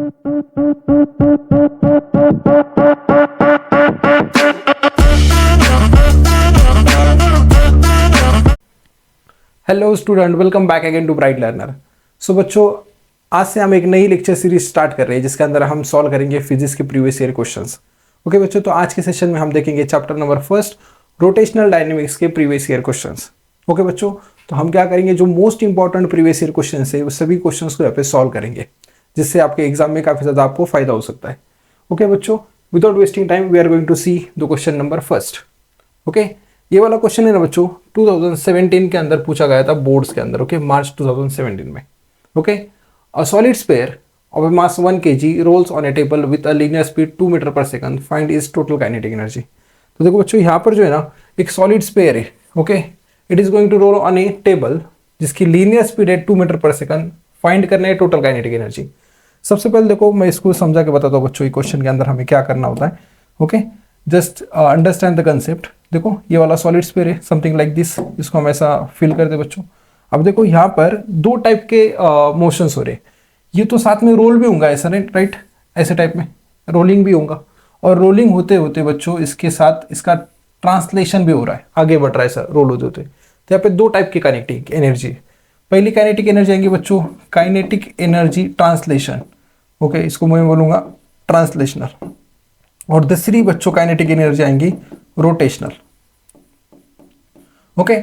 Hello student, welcome back again to bright learner. So बच्चों, आज से हम एक नई लेक्चर सीरीज स्टार्ट कर रहे हैं जिसके अंदर हम सॉल्व करेंगे फिजिक्स के प्रीवियस ईयर क्वेश्चंस। ओके बच्चों, तो आज के सेशन में हम देखेंगे chapter number first, rotational dynamics के प्रीवियस ईयर क्वेश्चंस। ओके बच्चों, तो हम क्या करेंगे, जो most important previous year question है उस सभी क्वेश्चंस को यहाँ पे सॉल्व करेंगे, जिससे आपके एग्जाम में काफी ज्यादा आपको फायदा हो सकता है। ओके बच्चों, without wasting time we are going to see the question number first. Okay, ये वाला क्वेश्चन है ना बच्चों, 2017 के अंदर पूछा गया था बोर्ड्स के अंदर। ओके, मार्च 2017 में। Okay, a solid sphere of a mass 1 kg rolls on a table with a linear speed 2 metre पर second, find is total kinetic energy. तो देखो बच्चों, यहाँ पर जो है ना एक सॉलिड स्फीयर है। Okay, it is going to roll on a table जिसकी लीनियर स्पीड है 2 मीटर पर सेकंड, फाइंड करना है टोटल काइनेटिक एनर्जी। सबसे पहले देखो, मैं इसको समझा के बताता हूँ बच्चों, ये क्वेश्चन के अंदर हमें क्या करना होता है। Okay, just understand the concept. देखो, ये वाला सॉलिड स्फीयर है समथिंग लाइक दिस, इसको हम ऐसा फिल कर दे बच्चों। अब देखो, यहाँ पर दो टाइप के मोशंस हो रहे हैं। ये तो साथ में रोल भी होगा ऐसा, राइट, ऐसे टाइप में रोलिंग भी होगा, और रोलिंग होते होते बच्चों इसके साथ इसका ट्रांसलेशन भी हो रहा है, आगे बढ़ रहा है सर रोल होते होते। तो यहाँ पे दो टाइप की काइनेटिक एनर्जी। पहली काइनेटिक एनर्जी आएंगी बच्चों काइनेटिक एनर्जी ट्रांसलेशन। ओके, इसको मैं बोलूंगा ट्रांसलेशनल। और दूसरी बच्चों काइनेटिक एनर्जी आएंगी rotational. Okay,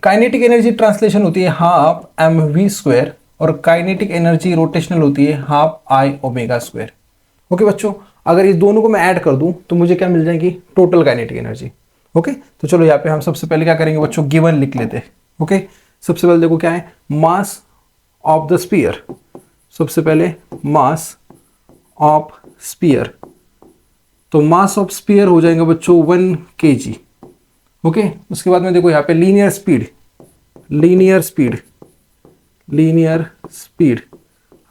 kinetic energy translation होती है हाफ एम वी स्क्वायर, और काइनेटिक एनर्जी रोटेशनल होती है half I omega square. Okay बच्चों, अगर इस दोनों को मैं ऐड कर दूं तो मुझे क्या मिल जाएगी, टोटल काइनेटिक एनर्जी। ओके, तो चलो यहाँ पे हम सबसे पहले क्या करेंगे बच्चों, गिवन लिख लेते हैं। ओके, सबसे पहले देखो क्या है, मास ऑफ द स्फीयर। सबसे पहले मास ऑफ स्फीयर, तो मास ऑफ स्फीयर हो जाएगा बच्चों 1 kg। ओके, उसके बाद में देखो यहाँ पे linear speed, linear speed, linear speed.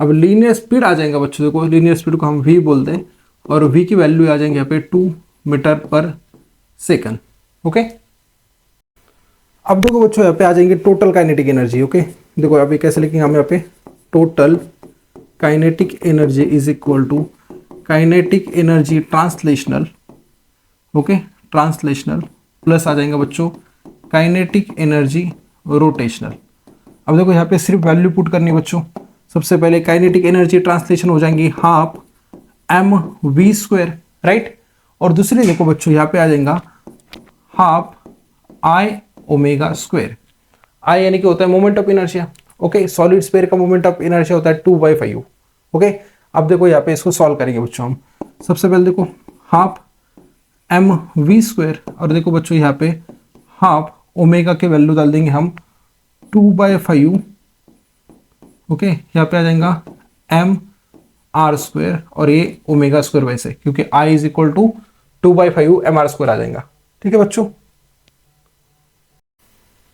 अब लीनियर स्पीड आ जाएगा बच्चों, देखो लीनियर स्पीड को हम v बोलते हैं, और v की वैल्यू आ जाएंगे यहाँ पे 2 मीटर पर सेकंड। ओके, अब देखो बच्चों यहाँ पे आ जाएंगे टोटल काइनेटिक एनर्जी। ओके, देखो यहाँ पे कैसे लिखेंगे हम, यहाँ पे total kinetic energy is equal to kinetic energy translational. Okay, translational plus आ जाएगा बच्चों काइनेटिक एनर्जी रोटेशनल। अब देखो यहाँ पे सिर्फ वैल्यू पुट करनी है बच्चों। सबसे पहले काइनेटिक एनर्जी ट्रांसलेशन हो जाएंगी half m v square, right, और दूसरी देखो बच्चों यहाँ पे आ जाएगा half I omega square. I यानी कि होता है moment of inertia. Okay, solid sphere का मोमेंट ऑफ इनर्शिया होता है 2/5u। ओके, अब देखो यहाँ पे इसको सॉल्व करेंगे बच्चों हम। सबसे पहले देखो हाफ एम वी स्क्वायर, और देखो बच्चों यहाँ पे हाफ ओमेगा के वैल्यू डाल देंगे हम 2/5u। ओके, यहाँ पे आ जाएगा एम आर स्क्वायर, और ये ओमेगा स्क्वायर वैसे, क्योंकि I is equal to 2/5u M R square आ जाएगा। ठीक है बच्चों,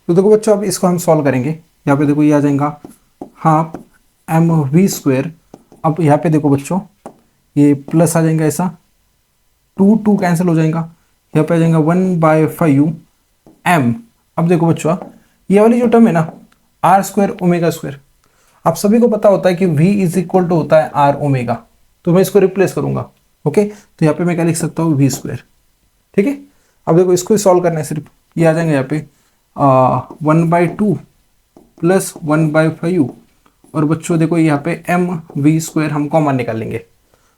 तो देखो बच्चों अब इसको हम सॉल्व करेंगे। यहाँ पे देखो ये आ जाएगा हाफ एम वी स्क्वायर। अब यहाँ पे देखो बच्चों ये प्लस आ जाएगा ऐसा, 2 कैंसिल हो जाएगा, यहाँ पे आ जाएगा 1/5u एम। अब देखो बच्चों ये वाली जो टर्म है ना आर स्क्वायर ओमेगा स्क्वायर, आप सभी को पता होता है कि v इज इक्वल टू होता है आर ओमेगा, तो मैं इसको रिप्लेस करूंगा। ओके, तो यहाँ पे मैं क्या लिख सकता हूँ, v स्क्वायर। ठीक है, अब देखो इसको सॉल्व करना है, सिर्फ ये आ जाएंगे यहाँ पे 1/2 प्लस 1/5u, और बच्चों देखो यहाँ पे एम वी स्क्वायर हम कॉमन निकाल लेंगे।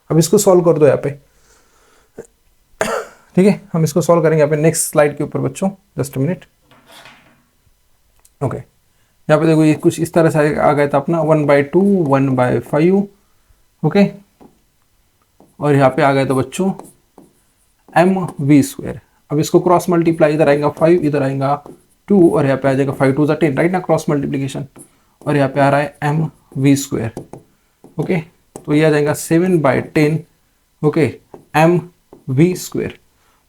अब इसको सॉल्व कर दो यहाँ पे। ठीक है, हम इसको सॉल्व करेंगे यहाँ पे नेक्स्ट स्लाइड के ऊपर बच्चों, जस्ट मिनट। ओके, यहाँ पे देखो ये कुछ इस तरह से आ गया था अपना 1/2 1/5u। ओके, और यहाँ पे आ गया था बच्चों एम वी स्क्वायर। अब इसको क्रॉस मल्टीप्लाई, इधर आएगा 5, इधर आएगा 2, और यहाँ पे आ जाएगा 5 2 10, राइट ना, क्रॉस मल्टीप्लीकेशन, और यहाँ पे आ रहा है एम वी स्क्वायर। ओके, तो ये आ जाएगा 7/10 ओके एम वी स्क्वायर।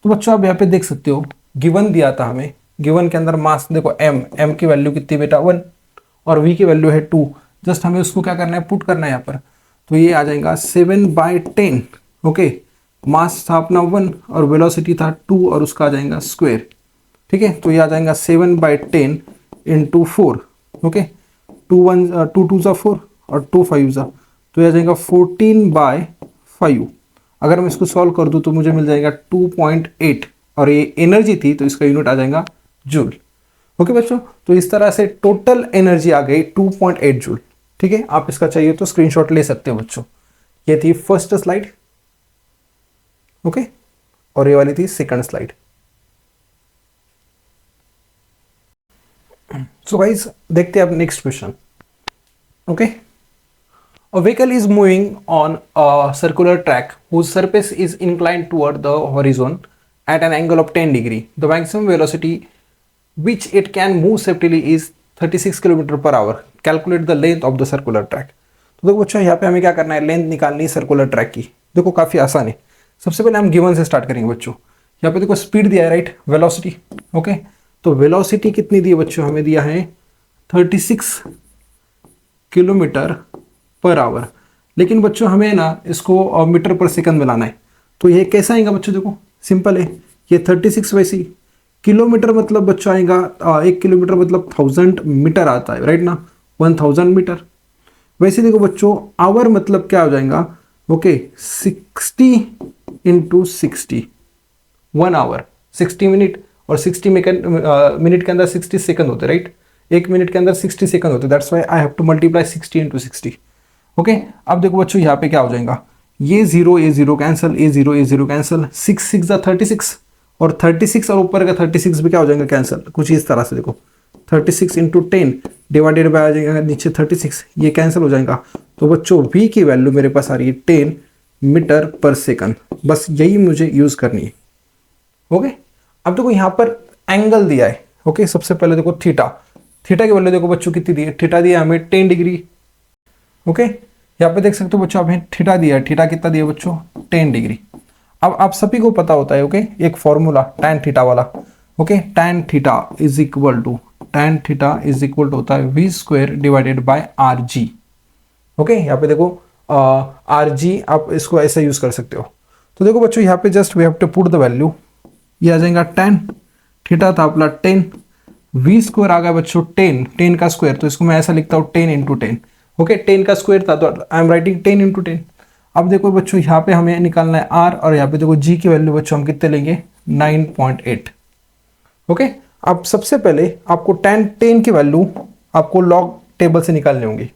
तो बच्चों आप यहाँ पे देख सकते हो गिवन दिया था हमें, गिवन के अंदर मास देखो एम की वैल्यू कितनी बेटा 1, और वी की वैल्यू है 2। जस्ट हमें उसको क्या करना है, पुट करना है यहाँ पर। तो ये आ जाएगा 7/10। ओके, मास था अपना 1 और वेलोसिटी था 2, और उसका आ जाएगा स्क्वायर। ठीक है, तो ये आ जाएगा 7/10 इंटू 4। ओके, 2 2 2 4 और 2 5 तो ये आ जाएगा 14/5। अगर मैं इसको सॉल्व कर दूं तो मुझे मिल जाएगा 2.8, और ये एनर्जी थी तो इसका यूनिट आ जाएगा जूल। ओके बच्चों, तो इस तरह से टोटल एनर्जी आ गई 2.8 जूल। ठीक है, आप इसका चाहिए तो स्क्रीनशॉट ले सकते हो बच्चों। ये थी फर्स्ट स्लाइड, ओके, और ये वाली थी सेकंड स्लाइड। सो गाइस, देखते हैं अब next question. Okay, a vehicle is moving on a circular track whose surface is inclined toward the horizon at an angle of 10 degree. The maximum velocity which it can move safely is 36 km per hour. Calculate the length of the circular track. तो देखो बच्चों, यहाँ पे हमें क्या करना है, length निकालनी है सर्कुलर ट्रैक की। देखो काफ़ी आसान है। सबसे पहले हम गिवन से स्टार्ट करेंगे बच्चों। यहाँ पे देखो स्पीड दिया है, राइट, वेलोसिटी। ओके, तो वेलोसिटी कितनी दी है बच्चों, हमें दिया है 36 किलोमीटर पर आवर। लेकिन बच्चों हमें ना इसको मीटर पर सेकंड में लाना है। तो ये कैसा आएगा बच्चों, देखो सिंपल है, ये 36 वैसे ही, किलोमीटर मतलब बच्चों आएगा 1 किलोमीटर मतलब 1000 मीटर आता है, राइट ना, 1000 मीटर। वैसे देखो बच्चों, आवर मतलब क्या हो जाएगा, ओके, 60 × 60, 1 आवर 60 मिनट, और 60 मिनट के अंदर 60 सेकंड होते, राइट, 1 मिनट के अंदर 60 सेकंड होते। That's why I have to multiply 60 × 60। Okay, अब देखो बच्चों यहाँ पे क्या हो जाएगा, ये 0 कैंसिल, ये 0 कैंसिल, 6 6 36, और 36 और ऊपर का 36 भी क्या हो जाएगा कैंसिल, कुछ इस तरह से। देखो 36 × 10 डिवाइडेड बाय आ जाएगा नीचे 36, ये कैंसिल हो जाएगा। तो बच्चों v की वैल्यू मेरे पास आ रही है 10 मीटर पर सेकंड। बस यही मुझे यूज करनी है। ओके, अब देखो यहाँ पर एंगल दिया है। ओके, सबसे पहले देखो थीटा की वैल्यू देखो बच्चों कितनी दी है, थीटा दिया हमें 10 डिग्री। ओके, यहाँ पे देख सकते हो बच्चों, हमें थीटा दिया है, थीटा कितना दिया बच्चों, 10 डिग्री। अब आप सभी को पता होता है, ओके, एक फॉर्मूला टैन थीटा वाला। Okay, tan theta is equal to होता है v² divided by rg। Okay, यहाँ पे देखो rg, आप इसको ऐसा यूज कर सकते हो। तो देखो बच्चों, यहाँ पे just we have to put the value, ये आ जाएगा टैन थीटा था अपना 10, v² आ गया बच्चों 10 का स्क्वायर, तो इसको मैं ऐसा लिखता हूँ 10 × 10। ओके, 10 का स्क्वायर था तो आई एम राइटिंग 10 × 10। अब देखो बच्चों, यहाँ पे हमें निकालना है r, और यहाँ पे देखो g की वैल्यू बच्चों हम कितने लेंगे, 9.8। ओके, अब सबसे पहले आपको tan 10 की वैल्यू आपको लॉग टेबल से निकालनी होंगी।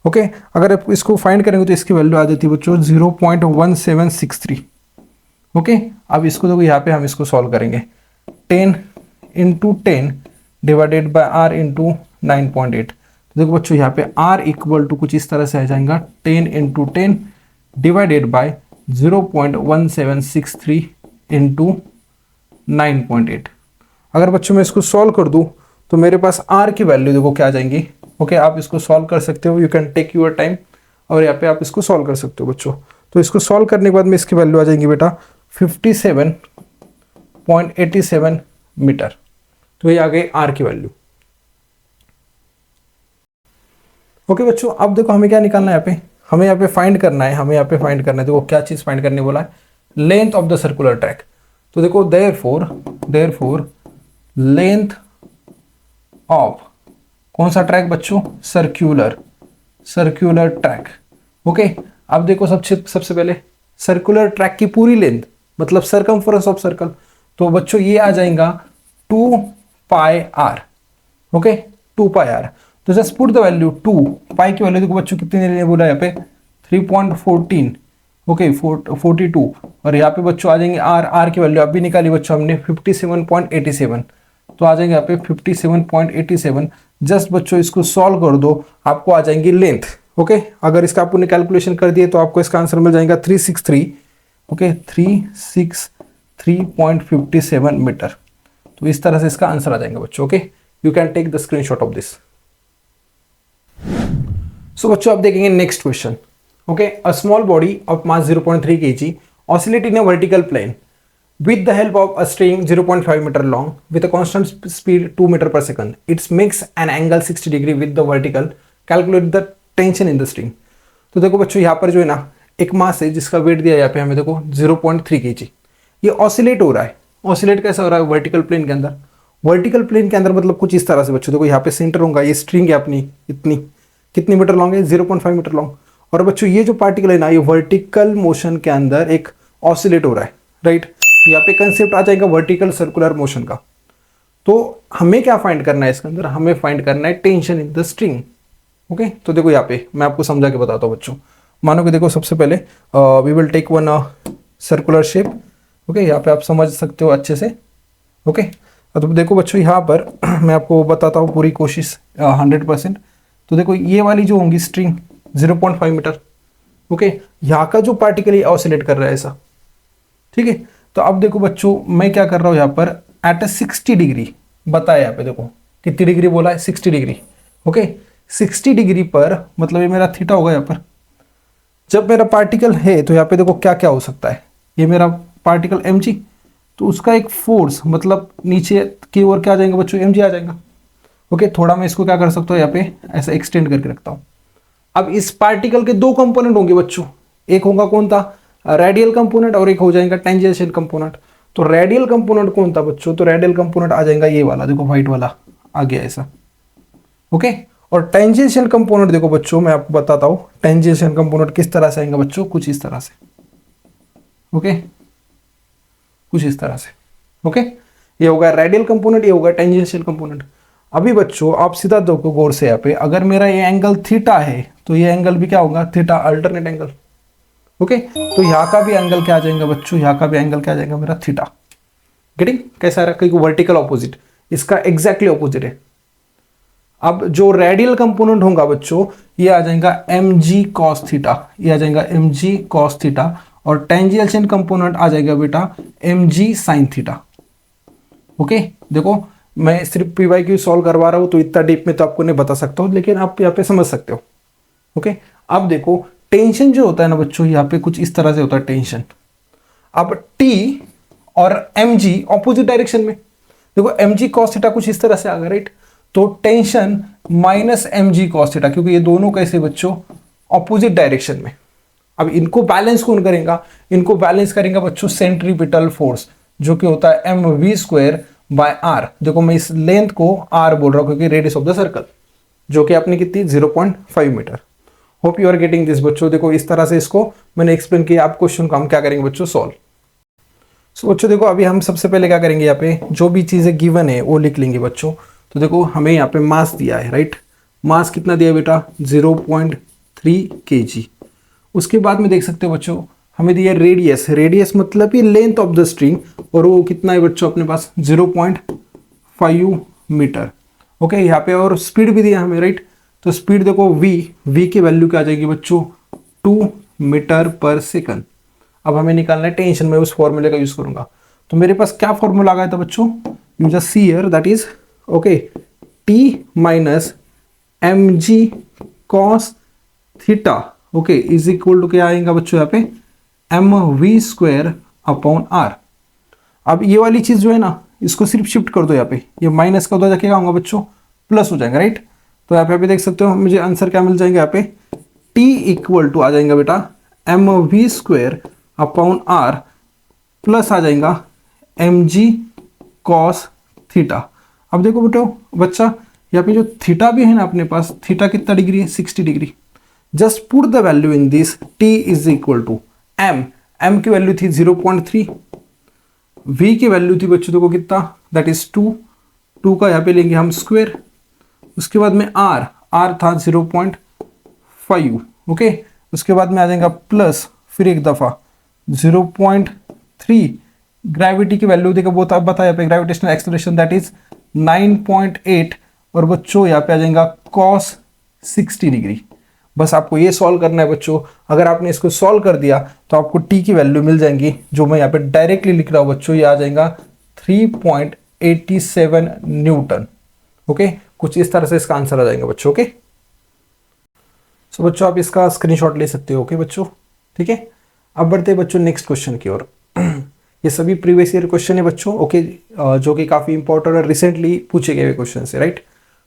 ओके, अगर आप इसको फाइंड करेंगे तो इसकी वैल्यू आ जाती है बच्चों 0.1763। ओके, अब इसको देखो यहाँ पे हम इसको सॉल्व करेंगे, 10 × 10 डिवाइडेड बाय r × 9.8। तो देखो बच्चों, यहाँ पे r इक्वल टू कुछ इस तरह से आ जाएगा 10 × 10 डिवाइडेड बाय 0.1763 × 9.8। अगर बच्चों मैं इसको सॉल्व कर दूं तो मेरे पास r की वैल्यू देखो क्या आ जाएंगी। ओके, आप इसको सॉल्व कर सकते हो, you can take your time, और यहाँ पे आप इसको सॉल्व कर सकते हो बच्चों। तो इसको सॉल्व करने के बाद में इसकी वैल्यू आ जाएंगी बेटा 57.87 मीटर। तो ये आ गई r की वैल्यू। ओके बच्चों, अब देखो हमें क्या निकालना है, हमें यहाँ पे फाइंड करना है, देखो क्या चीज फाइंड करने बोला है, length of the circular track. तो देखो देयरफॉर लेंथ ऑफ कौन सा ट्रैक बच्चों, सर्कुलर ट्रैक। ओके, अब देखो सबसे पहले सर्कुलर ट्रैक की पूरी लेंथ मतलब सर्कमफरेंस ऑफ सर्कल, तो बच्चों ये आ जाएगा 2πr। Okay, 2πr। तो जस्ट पुट द वैल्यू 2 पाई की वैल्यू देखो बच्चों कितनी देने बोला यहाँ पे 3.14। ओके, 42, और यहाँ पे बच्चों आ जाएंगे r की वैल्यू अभी निकाली बच्चों हमने 57.87, तो आ जाएंगे यहाँ पे 57.87। जस्ट बच्चों इसको सॉल्व कर दो, आपको आ जाएंगी लेंथ। ओके, अगर इसका आपने कैलकुलेशन कर दिए तो आपको इसका आंसर मिल जाएगा 363। Okay, 363.57 metre. तो इस तरह से इसका आंसर आ जाएगा बच्चों। Okay, you can take the screenshot of this. So बच्चों अब देखेंगे next question. Okay, a small body of mass 0.3 kg oscillate in a vertical plane with the help of a string 0.5 meter long with a constant speed 2 meter per second. It makes an angle 60 degree with the vertical. Calculate the tension in the string. तो देखो बच्चों यहाँ पर जो है ना एक मास है जिसका वेट दिया है यहाँ पे हमें देखो 0.3 kg। ये ऑसिलेट हो रहा है। ऑसिलेट कैसा हो रहा है, वर्टिकल प्लेन के अंदर। वर्टिकल प्लेन के अंदर मतलब कुछ इस तरह से बच्चों देखो यहाँ पे सेंटर होगा, ये स्ट्रिंग है अपनी, इतनी कितनी मीटर लॉन्ग है, 0.5 मीटर लॉन्ग, और बच्चों ये जो पार्टिकल है ना, ये वर्टिकल मोशन के अंदर एक ऑसिलेट हो रहा है, राइट। तो यहाँ पे कंसेप्ट आ जाएगा वर्टिकल सर्कुलर मोशन का। तो हमें क्या फाइंड करना है इसके अंदर, हमें फाइंड करना है tension in the string. Okay, तो देखो यहाँ पे मैं आपको समझा के बताता हूँ बच्चों। मानो कि देखो सबसे पहले we will take one circular shape. Okay, यहाँ पे आप समझ सकते हो अच्छे से। ओके, तो देखो बच्चों यहाँ पर मैं आपको बताता हूँ पूरी कोशिश 100%। तो देखो ये वाली जो होंगी स्ट्रिंग 0.5 मीटर। ओके, यहाँ का जो पार्टिकल ये ऑसिलेट कर रहा है ऐसा, ठीक है। तो अब देखो बच्चों मैं क्या कर रहा हूँ यहाँ पर एट ए 60 डिग्री बताया, यहाँ पे देखो कितनी डिग्री बोला है, 60 डिग्री। ओके, 60 डिग्री पर मतलब ये मेरा थीटा होगा यहाँ पर। जब मेरा पार्टिकल है तो यहाँ पे देखो क्या क्या हो सकता है, ये मेरा पार्टिकल mg, तो उसका एक फोर्स मतलब नीचे की ओर क्या आ जाएगा बच्चों, mg आ जाएगा। ओके, थोड़ा मैं इसको क्या कर सकता हूँ यहाँ पे ऐसा एक्सटेंड करके रखता हूँ। अब इस पार्टिकल के दो कंपोनेंट होंगे बच्चों, एक होगा कौन था, रेडियल कंपोनेंट, और एक हो जाएगा टेंजेंशियल कंपोनेंट। तो रेडियल कंपोनेंट कौन था बच्चों, तो रेडियल कंपोनेंट आ जाएगा ये वाला, देखो व्हाइट वाला आ गया ऐसा। ओके, और टेंजेंशियल कंपोनेंट देखो बच्चों मैं आपको बताता हूँ टेंजेंशियल कंपोनेंट किस तरह से आएंगे बच्चों, कुछ इस तरह से। ओके, कुछ इस तरह से। ओके, ये होगा रेडियल कंपोनेंट, ये होगा टेंजेंशियल कंपोनेंट। अभी बच्चों आप सीधा देखो गौर से यहाँ पे, अगर मेरा ये एंगल थीटा है तो ये एंगल भी क्या होगा, थीटा, अल्टरनेट एंगल। ओके, तो यहाँ का भी एंगल क्या आ जाएगा बच्चों, यहाँ का भी एंगल क्या आ जाएगा मेरा थीटा। गेटिंग कैसा है, कहीं वर्टिकल ऑपोजिट, इसका एग्जैक्टली ऑपोजिट है। अब जो रेडियल कंपोनेंट होगा बच्चों ये आ जाएगा mg cos थीटा, ये आ जाएगा mg cos थीटा, और टेंजेंशियल कंपोनेंट आ जाएगा बेटा mg sin थीटा। ओके, देखो मैं सिर्फ पी वाई क्यू सॉल्व करवा रहा हूं तो इतना डीप में तो आपको नहीं बता सकता हूं, लेकिन आप यहाँ पे समझ सकते हो। ओके, अब देखो टेंशन जो होता है ना बच्चों यहाँ पे कुछ इस तरह से होता है टेंशन। अब t और mg ऑपोजिट डायरेक्शन में, देखो mg cos थीटा कुछ इस तरह से आ गया, राइट। तो tension minus mg cos theta, क्योंकि ये दोनों कैसे बच्चों ऑपोजिट डायरेक्शन में। अब इनको बैलेंस कौन करेगा, इनको बैलेंस करेगा बच्चों सेंट्रीपिटल फोर्स, जो कि होता है mv² बाय r। देखो मैं इस लेंथ को r बोल रहा हूं क्योंकि रेडियस ऑफ द सर्कल, जो कि आपने कितनी 0.5 metre. Hope you are getting this बच्चों। देखो इस तरह से इसको मैंने एक्सप्लेन किया। आप क्वेश्चन को हम क्या करेंगे बच्चों, सॉल्व। सो बच्चों देखो अभी हम सबसे पहले क्या करेंगे, यहाँ पे जो भी चीजें गिवन है वो लिख लेंगे बच्चों। तो देखो हमें यहाँ पे मास दिया है, राइट। मास कितना दिया बेटा, 0.3 kg। उसके बाद में देख सकते हो बच्चों हमें दिया रेडियस, रेडियस मतलब ये लेंथ ऑफ द स्ट्रिंग, और वो कितना है बच्चों अपने पास 0.5 मीटर। ओके, यहाँ पे और स्पीड भी दिया हमें, राइट। तो स्पीड देखो v की वैल्यू क्या आ जाएगी बच्चों, 2 मीटर पर सेकंड। अब हमें निकालना है टेंशन, में उस फॉर्मूले का यूज करूंगा। तो मेरे पास क्या फॉर्मूला आ गया था बच्चों, you just see here, that is okay t minus mg cos theta, okay, is equal to क्या आएगा बच्चों यहाँ पे mv² अपॉन r। अब ये वाली चीज जो है ना इसको सिर्फ शिफ्ट कर दो, यहाँ पे ये माइनस का उधर जाके क्या होगा बच्चों, प्लस हो जाएगा, राइट। तो यहाँ पे देख सकते हो मुझे आंसर क्या मिल जाएगा, यहाँ पे t इक्वल टू आ जाएगा बेटा mv² अपॉन r प्लस आ जाएगा mg cos थीटा। अब देखो बेटो बच्चा यहाँ पे जो थीटा भी है ना अपने पास, थीटा कितना डिग्री है, 60 degree. Just put the value in this, t is equal to m की वैल्यू थी 0.3, v की वैल्यू थी बच्चों देखो कितना, दैट इज 2 का यहाँ पे लेंगे हम स्क्वायर। उसके बाद में r था 0.5, ओके। उसके बाद में आ जाएगा प्लस, फिर एक दफा 0.3, ग्रेविटी की वैल्यू देखो बताया पे ग्रेविटेशनल एक्सेलरेशन दैट इज 9.8, और बच्चों यहाँ पे आ जाएगा cos 60 डिग्री। बस आपको ये सॉल्व करना है बच्चों। अगर आपने इसको सॉल्व कर दिया तो आपको t की वैल्यू मिल जाएंगी, जो मैं यहाँ पे डायरेक्टली लिख रहा हूँ बच्चों, ये आ जाएगा 3.87 न्यूटन। ओके, कुछ इस तरह से इसका आंसर आ जाएगा बच्चों। ओके, सो बच्चों आप इसका स्क्रीनशॉट ले सकते हो। ओके बच्चों, ठीक है। अब बढ़ते हैं बच्चों नेक्स्ट क्वेश्चन की ओर। ये सभी प्रीवियस ईयर क्वेश्चन है बच्चों, ओके, जो कि काफ़ी इंपॉर्टेंट और रिसेंटली पूछे गए क्वेश्चन है, राइट।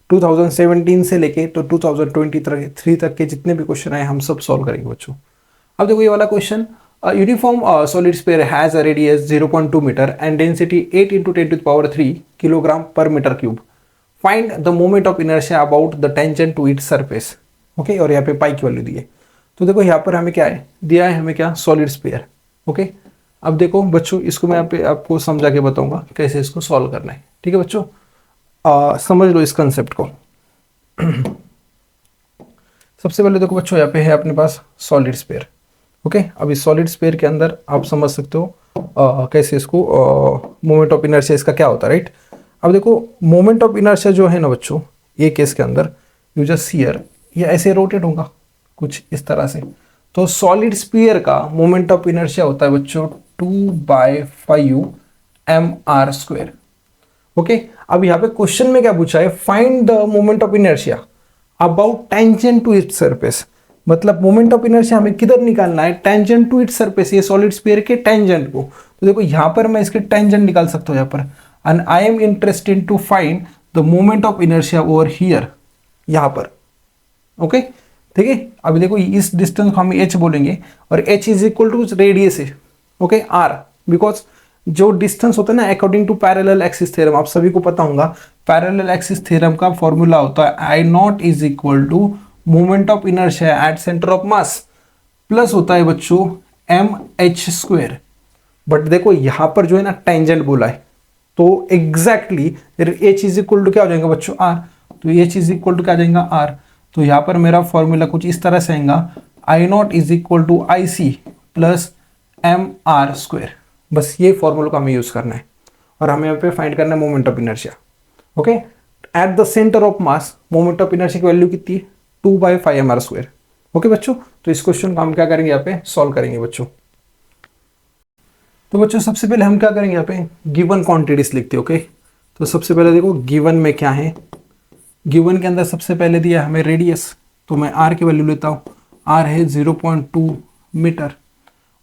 2017 से लेके तो 2023 तक के जितने भी क्वेश्चन आए हम सब सॉल्व करेंगे बच्चों। अब देखो ये वाला question, uniform solid sphere has a radius 0.2 metre and density 8 × 10⁻³ kilogram per metre cube. Find the moment of inertia about the tangent to its surface. Okay, और यहाँ पे पाई की वैल्यू दी है। तो देखो यहाँ पर हमें क्या है दिया है, हमें क्या सॉलिड स्फीयर। ओके, अब देखो बच्चों इसको मैं यहाँ पे आपको समझा के बताऊंगा कैसे इसको सॉल्व करना है। ठीक है बच्चों, समझ लो इस कंसेप्ट को। सबसे पहले देखो बच्चों यहाँ पे है अपने पास सॉलिड स्फीयर। ओके, अब इस सॉलिड स्फीयर के अंदर आप समझ सकते हो कैसे इसको मोमेंट ऑफ इनर्शिया इसका क्या होता है, राइट। अब देखो मोमेंट ऑफ इनर्शिया जो है ना बच्चों, ये केस के अंदर यू जस्ट हियर ये ऐसे रोटेट होगा कुछ इस तरह से। तो सॉलिड स्फीयर का मोमेंट ऑफ इनर्शिया होता है बच्चों 2/5 mr²। ओके, अब यहाँ पे क्वेश्चन में क्या पूछा है, find the moment of inertia about tangent to its surface. मतलब मोमेंट ऑफ इनर्शिया हमें किधर निकालना है, टेंजेंट टू इट्स सरफेस, ये सॉलिड स्फीयर के टेंजेंट को। तो देखो यहाँ पर मैं इसके टेंजेंट निकाल सकता हूँ यहाँ पर, and I am interested to find the moment of inertia over here, यहाँ पर। ओके, ठीक है। अभी देखो इस डिस्टेंस को हम h बोलेंगे और h is equal to radius है, ओके, r, बिकॉज जो डिस्टेंस होता है ना according to parallel axis theorem, आप सभी को पता होगा पैरेलल एक्सिस थ्योरम का फॉर्मूला होता है I not is equal to moment of inertia at centre of mass plus होता है बच्चों mh²। बट देखो यहां पर जो है ना टेंजेंट बोला है, तो exactly h is equal to क्या हो जाएगा बच्चों r, तो h इज इक्वल टू क्या आ जाएगा r। तो यहां पर मेरा फॉर्मूला कुछ इस तरह से आएगा I not is equal to I C plus mr²। बस ये फॉर्मूला को हमें यूज करना है और हमें यहाँ पे फाइंड करना है moment of inertia. Okay, at the centre of mass moment of inertia की वैल्यू कितनी है 2/5 mr²। ओके बच्चों, तो इस क्वेश्चन को हम क्या करेंगे यहाँ पे सॉल्व करेंगे बच्चों। तो बच्चों सबसे पहले हम क्या करेंगे यहाँ पे गिवन क्वांटिटीज लिखते हैं। ओके, तो सबसे पहले देखो गिवन में क्या है, गिवन के अंदर सबसे पहले दिया हमें रेडियस, तो मैं r की वैल्यू लेता हूँ, r है 0.2 मीटर।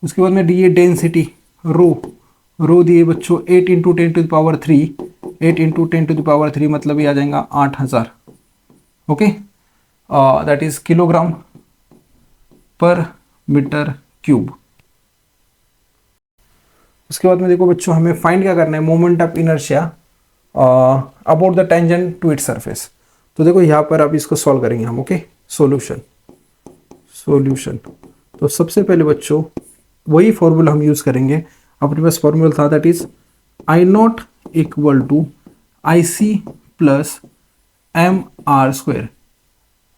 उसके बाद में दिए डेंसिटी रो दिए बच्चों 8 × 10⁻³ 8 × 10⁻³ मतलब ये आ जाएगा 8000। Okay, that is kilogram per metre cube. उसके बाद में देखो बच्चों हमें फाइंड क्या करना है moment of inertia about the tangent to its surface. तो देखो यहाँ पर अब इसको सॉल्व करेंगे हम। ओके, सॉल्यूशन तो सबसे पहले बच्चों वही फॉर्मूला हम यूज करेंगे, अपने पास फॉर्मूला था that is I not equal to I C plus mr²।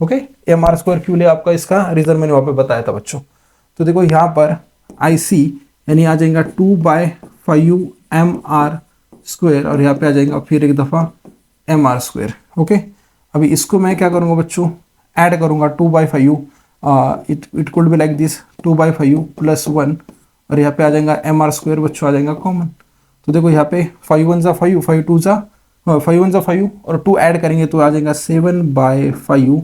Okay, mr² क्यों ले आपका, इसका रीजन मैंने वहां पे बताया था बच्चों। तो देखो यहाँ पर आई सी यानी आ जाएगा 2/5 mr² और यहाँ पे आ जाएगा फिर एक दफा mr²। ओके, अभी इसको मैं क्या करूँगा बच्चों ऐड करूँगा 2/5, it could be like this 2/5 + 1 और यहाँ पे आ जाएगा mr² बच्चों आ जाएगा कॉमन। तो देखो यहाँ पे 5 × 1 = 5, 5 × 2 = 5 × 1 = 5 और 2 ऐड करेंगे तो आ जाएगा 7/5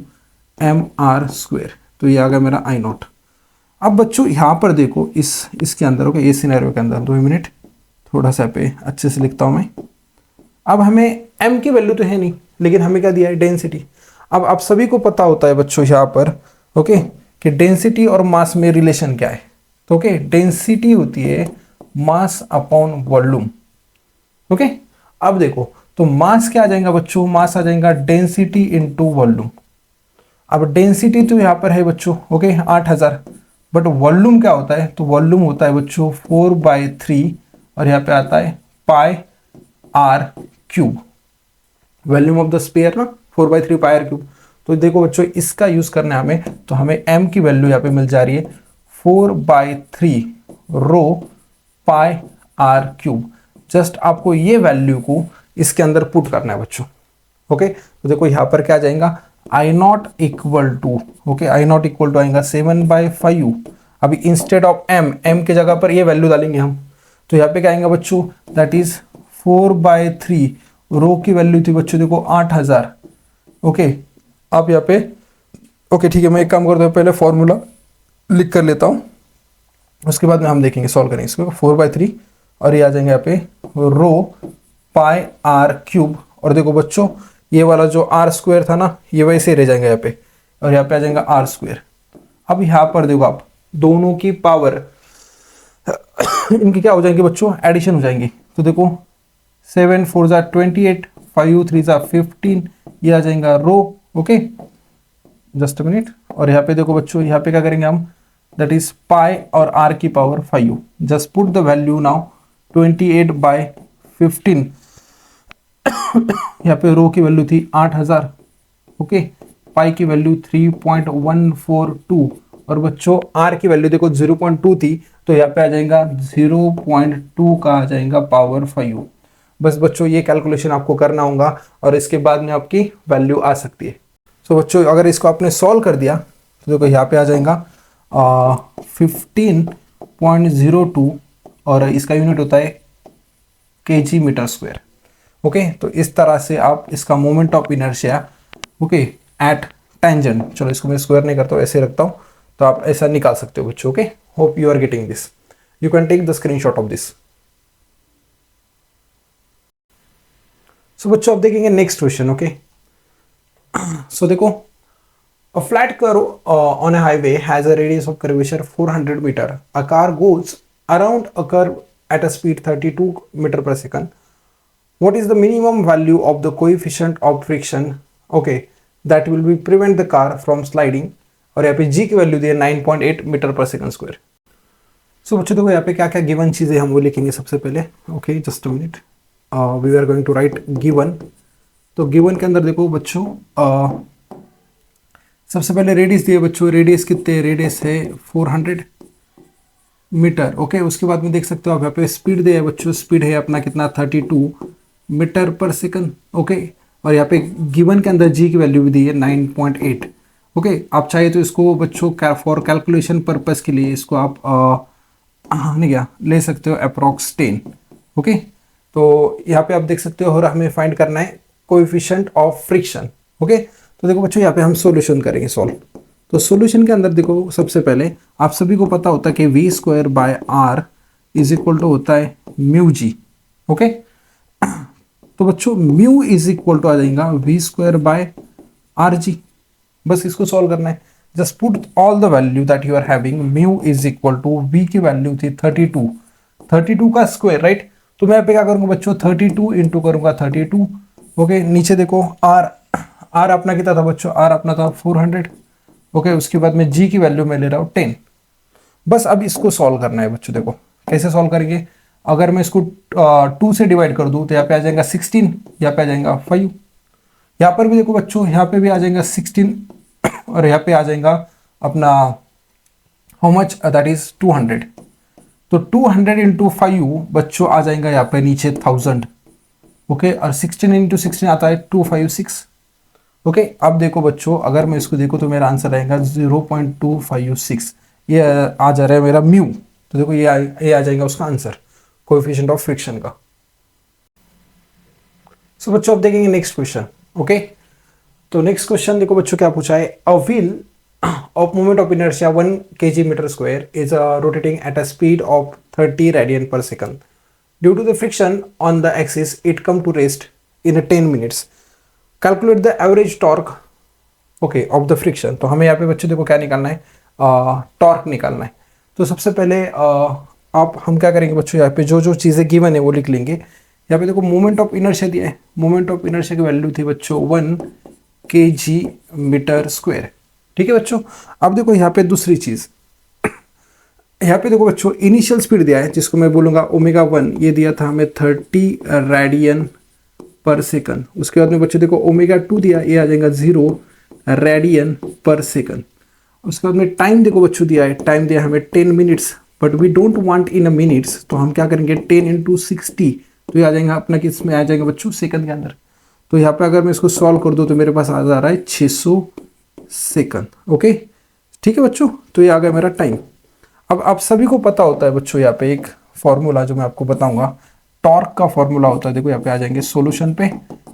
mr²। तो ये आ गया मेरा आई नॉट। अब बच्चों यहाँ पर देखो इसके अंदर, ओके, इस सिनेरियो के अंदर 2 मिनट थोड़ा सा पे अच्छे से लिखता हूँ मैं। अब हमें m की वैल्यू तो है नहीं, लेकिन हमें क्या दिया है डेंसिटी। अब आप सभी को पता होता है बच्चों यहाँ पर ओके कि डेंसिटी और मास में रिलेशन क्या है। तो ओके, डेंसिटी होती है मास अपॉन वॉल्यूम। ओके, अब देखो तो मास क्या आ जाएगा बच्चों, मास आ जाएगा डेंसिटी इनटू वॉल्यूम। अब डेंसिटी तो यहाँ पर है बच्चों ओके 8000, बट वॉल्यूम क्या होता है, तो वॉल्यूम होता है बच्चों 4/3 और यहाँ पे आता है πr³, volume of the sphere ना 4/3 πr³। तो देखो बच्चों इसका यूज करना है हमें, तो हमें m की वैल्यू यहाँ पे मिल जा रही है 4/3 ρ πr³। जस्ट आपको ये वैल्यू को इसके अंदर पुट करना है बच्चों। ओके, तो देखो यहाँ पर क्या जाएगा I not equal to, okay, I not equal to आएगा 7/5। अभी इंस्टेड ऑफ m के जगह पर ये वैल्यू डालेंगे हम, तो यहाँ पे क्या आएगा बच्चों दैट इज 4/3 रो की वैल्यू थी बच्चों देखो 8000। ओके, आप यहाँ पे ओके ठीक है, मैं एक काम करता हूँ पहले फॉर्मूला लिख कर लेता हूँ, उसके बाद में हम देखेंगे सॉल्व करेंगे इसको। 4/3 और ये आ जाएंगे यहाँ पे रो πr³ और देखो बच्चों ये वाला जो r² था ना ये वैसे ही रह जाएगा यहाँ पे और यहाँ पे आ जाएगा r²। अब यहाँ पर देखो आप दोनों की पावर इनकी क्या हो जाएंगे बच्चों एडिशन हो जाएंगी। तो देखो 7 4 = 28, 5 3 = 15, ये आ जाएगा रो। Okay, just minute. और यहाँ पे देखो बच्चों, यहाँ पे क्या करेंगे हम, दैट इज पाई और आर की power 5। Just put the value now 28/15। यहाँ पे रो की वैल्यू थी 8000, ओके। पाई की वैल्यू 3.142 और बच्चों आर की वैल्यू देखो 0.2 थी, तो यहाँ पे आ जाएगा 0.2 का आ जाएगा पावर 5। बस बच्चों ये कैलकुलेशन आपको करना होगा और इसके बाद में आपकी वैल्यू आ सकती है। तो बच्चों अगर इसको आपने सॉल्व कर दिया तो देखो यहाँ पे आ जाएगा 15.02 और इसका यूनिट होता है kg मीटर स्क्वायर, ओके। तो इस तरह से आप इसका moment of inertia, okay, at tangent, चलो इसको मैं स्क्वायर नहीं करता हूँ, ऐसे रखता हूँ, तो आप ऐसा निकाल सकते हो बच्चों, okay. Hope you are getting this, you can take the screenshot of this. So बच्चों आप देखेंगे नेक्स्ट क्वेश्चन, ओके। सो देखो, a flat curve on a highway has a radius of curvature 400 meter. A car goes around a curve at a speed 32 meter per second. What is the minimum value of the coefficient of friction, okay, that will be prevent the car from sliding? और यहाँ पे g की value दी है 9.8 metre पर second square. सो बच्चों देखो यहाँ पे क्या क्या गिवन चीजें हम वो लिखेंगे सबसे पहले, okay, just a minute. We are going to write given. तो गिवन के अंदर देखो बच्चों, सबसे पहले रेडियस दिए बच्चों, रेडियस कितने, रेडियस है 400 मीटर, ओके। उसके बाद में देख सकते हो आप यहाँ पे स्पीड दिया है बच्चों, स्पीड है अपना कितना 32 मीटर पर सेकंड, ओके। और यहाँ पे गिवन के अंदर जी की वैल्यू भी दी है 9.8, ओके। आप चाहे तो इसको बच्चों फॉर कैलकुलेशन पर्पस के लिए इसको आप नहीं क्या ले सकते हो अप्रॉक्स 10, ओके। तो यहाँ पे आप देख सकते हो और हमें फाइंड करना है कोएफिशिएंट ऑफ फ्रिक्शन, ओके। तो देखो बच्चों यहाँ पे हम सॉल्यूशन करेंगे, सॉल्व। तो सॉल्यूशन के अंदर देखो सबसे पहले आप सभी को पता होता है कि v square by r is equal to होता है म्यू जी, ओके। तो बच्चों म्यू इज इक्वल टू आ जाएगा v square by r g. बस इसको सॉल्व करना है, just put all the value that you are having. Mu is equal to v की वैल्यू थी 32 का स्क्वायर, राइट। तो मैं यहाँ पे क्या करूंगा बच्चों, 32 इंटू करूंगा 32, ओके। नीचे देखो आर अपना कितना था बच्चों, आर अपना था 400, ओके। उसके बाद में जी की वैल्यू मैं ले रहा हूँ 10। बस अब इसको सॉल्व करना है बच्चों। देखो कैसे सॉल्व करेंगे, अगर मैं इसको 2 से डिवाइड कर दूं तो यहाँ पे आ जाएगा 16, यहाँ पे आ जाएगा 5, यहाँ पर भी देखो बच्चों, यहाँ पे भी आ जाएगा 16 और यहाँ पे आ जाएगा अपना हाउ मच, दैट इज 200। तो 200 इंटू 5 बच्चों आ जाएगा यहाँ पे नीचे 1000, ओके। और 16 इंटू 16 आता है 256, ओके। अब देखो बच्चों, अगर मैं इसको देखो तो मेरा आंसर आएगा 0.256, ये आ जा रहा है मेरा म्यू। तो देखो ये आ जाएगा उसका आंसर कोएफिशिएंट ऑफ फ्रिक्शन का। सो बच्चों अब देखेंगे नेक्स्ट क्वेश्चन, ओके। तो नेक्स्ट क्वेश्चन देखो बच्चों क्या पूछा है, a wheel of moment of inertia 1 kg metre square is rotating at a speed of 30 radian per second. Due to the friction on the axis it come to rest in 10 minutes. Calculate the average torque, okay, of the friction. तो हमें यहाँ पे बच्चों देखो क्या निकालना है, torque निकालना है। तो सबसे पहले आप हम क्या करेंगे बच्चों, यहाँ पे जो जो चीज़ें गिवन है वो लिख लेंगे। यहाँ पे देखो मोमेंट ऑफ इनर्शिया दिया है, मोमेंट ऑफ इनर्शिया की वैल्यू थी बच्चों 1 kg मीटर स्क्वायर, ठीक है बच्चों। अब देखो यहाँ पे दूसरी चीज़, यहाँ पे देखो बच्चों इनिशियल स्पीड दिया है जिसको मैं बोलूँगा ओमेगा 1, ये दिया था हमें 30 रेडियन पर सेकंड। उसके बाद में बच्चों देखो ओमेगा 2 दिया, ये आ जाएगा 0 रेडियन पर सेकंड। उसके बाद में टाइम देखो बच्चों दिया है, टाइम दिया हमें 10 minutes, but we don't want in a minutes, तो हम क्या करेंगे 10 इंटू 60, तो ये आ जाएगा अपना किस में आ जाएगा बच्चों, सेकंड के अंदर। तो यहाँ पे अगर मैं इसको सॉल्व कर दूँ तो मेरे पास आ जा रहा है 600 सेकंड, ओके, ठीक है बच्चों। तो ये आ गया मेरा टाइम। अब आप सभी को पता होता है बच्चों यहाँ पे एक फॉर्मूला जो मैं आपको बताऊंगा, टॉर्क का फॉर्मूला होता है। देखो यहाँ पे आ जाएंगे सॉल्यूशन पे,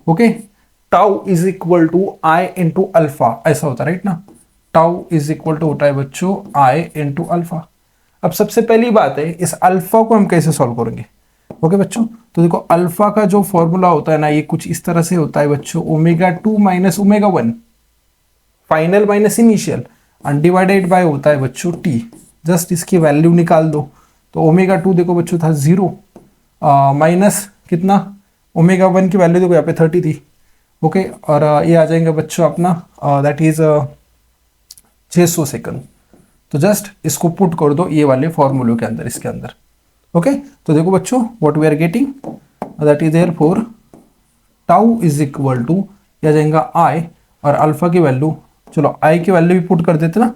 okay. Tau is equal to I into alpha, ऐसा होता है राइट ना। टाउ इज इक्वल टू होता है बच्चों आई इंटू अल्फा। अब सबसे पहली बात है इस अल्फा को हम कैसे सॉल्व करेंगे, ओके बच्चों। तो देखो अल्फा का जो फॉर्मूला होता है ना, ये कुछ इस तरह से होता है बच्चों, omega 2 minus omega 1, final minus initial, undivided by होता है बच्चों टी। जस्ट इसकी वैल्यू निकाल दो। तो ओमेगा 2 देखो बच्चों था 0 माइनस कितना, ओमेगा 1 की वैल्यू देखो यहाँ पे 30 थी, ओके। और ये आ जाएंगे बच्चों अपना दैट इज 600 सेकंड। तो जस्ट इसको पुट कर दो ये वाले फॉर्मूले के अंदर, इसके अंदर। ओके, तो देखो बच्चों what we are getting, that is therefore tau is equal to, आ जाएगा आई, और अल्फा की वैल्यू, चलो आई की वैल्यू भी पुट कर देते ना।